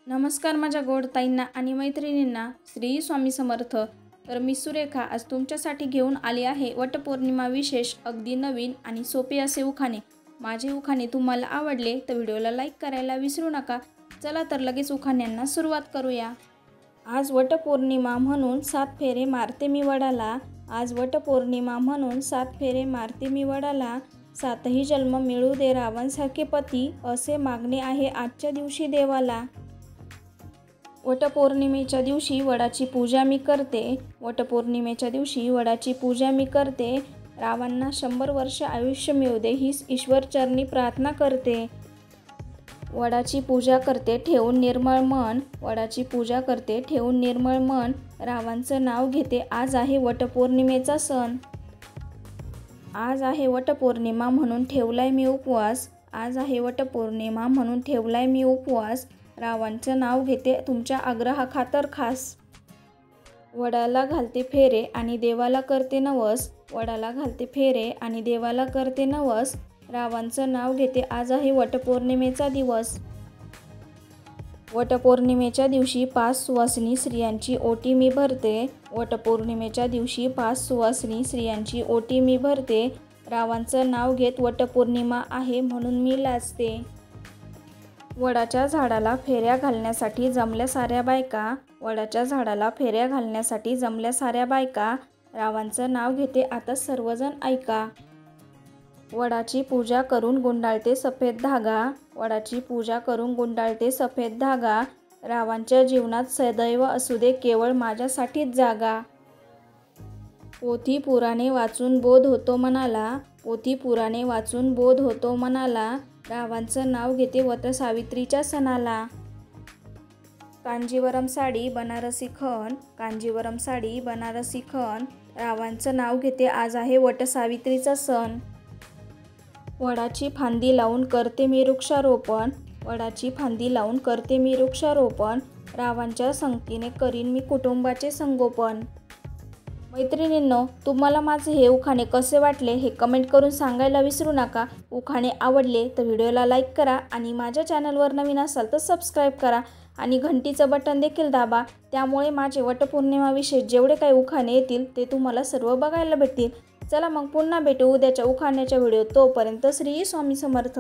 नमस्कार माझ्या गोड ताईंना आणि मैत्रिणींना, श्री स्वामी समर्थ। तर मी सुरेखा आज तुमच्यासाठी घेऊन आली आहे वटपौर्णिमा विशेष अगदी नवीन आणि सोपे असे उखाणे। माझे उखाणे तुम्हाला आवडले तर व्हिडिओला लाईक करायला विसरू नका। चला तर लगेच उखाण्यांना सुरुवात करूया। आज वटपौर्णिमा म्हणून 7 फेरे मारते मी वडाला, आज वटपौर्णिमा म्हणून 7 फेरे मारते मी वडाला। 7ही जन्म मिळू दे रावणासारखे पती, असे मागणे आहे आजच्या दिवशी देवाला। वटपौर्णिमेच्या दिवशी वडाची पूजा मी करते, वटपौर्णिमेच्या दिवशी वडाची पूजा मी करते। रावांना 100 वर्ष आयुष्य मिळू दे हीच ईश्वर चरणी प्रार्थना करते। वडाची पूजा करते ठेवून निर्मळ मन, वडाची पूजा करते ठेवून निर्मळ मन। रावांचं नाव घेते आज आहे वटपौर्णिमेचा सण। आज आहे वटपौर्णिमा म्हणून ठेवलाय मी उपवास, आज आहे वटपौर्णिमा म्हणून ठेवलाय मी उपवास। रावांचं नाव घेते तुमच्या आग्रहाखातर खास। वडाला घालते फेरे आणि देवाला करते नवस, वडाला घालते फेरे आणि देवाला करते नवस। रावांचं नाव घेते आज आहे वटपौर्णिमेचा दिवस। वटपौर्णिमेच्या दिवशी 5 सुवासिनी स्त्रियांची ओटी मी भरते, वटपौर्णिमेच्या दिवशी 5 सुवासिनी स्त्रियांची ओटी मी भरते। रावांचं नाव घेत वटपौर्णिमा आहे म्हणून मी लाजते। वडाच्या झाडाला फेऱ्या घालण्यासाठी जमल्या साऱ्या बायका, वडाच्या झाडाला फेऱ्या घालण्यासाठी जमल्या साऱ्या बायका। रावांचं नाव घेते आता सर्वजण ऐका। वडाची पूजा करून गुंडाळते सफेद धागा, वडाची पूजा करून गुंडाळते सफेद धागा। रावांच्या जीवनात सदैव असू दे केवळ माझ्यासाठीच जागा। पोथी पुराणे वाचून बोध होतो मनाला, पोथी पुराणे वाचून बोध होतो मनाला। रावांचं नाव घेते वटसावित्रीच्या सणाला। कांजीवरम साडी बनारसी खण, कांजीवरम साडी बनारसी खण। रावांचं नाव घेते आज आहे वटसावित्रीचा सण। वडाची फांदी लावून करते मी वृक्षारोपण, वडाची फांदी लावून करते मी वृक्षारोपण। रावांच्या संगतीने करीन मी कुटुंबाचे संगोपन। मैत्रिणींनो, तुम्हाला माझे हे उखाणे कसे वाटले हे कमेंट करून सांगायला विसरू नका। उखाणे आवडले तर व्हिडिओला लाईक करा आणि माझ्या चॅनलवर नवीन असाल तर सबस्क्राईब करा आणि घंटीचं बटन देखील दाबा, त्यामुळे माझे वटपौर्णिमा विशेष जेवढे काही उखाणे येतील ते तुम्हाला सर्व बघायला भेटतील। चला मग पुन्हा भेटू उद्याच्या उखाण्याच्या व्हिडिओ, तोपर्यंत श्री स्वामी समर्थ।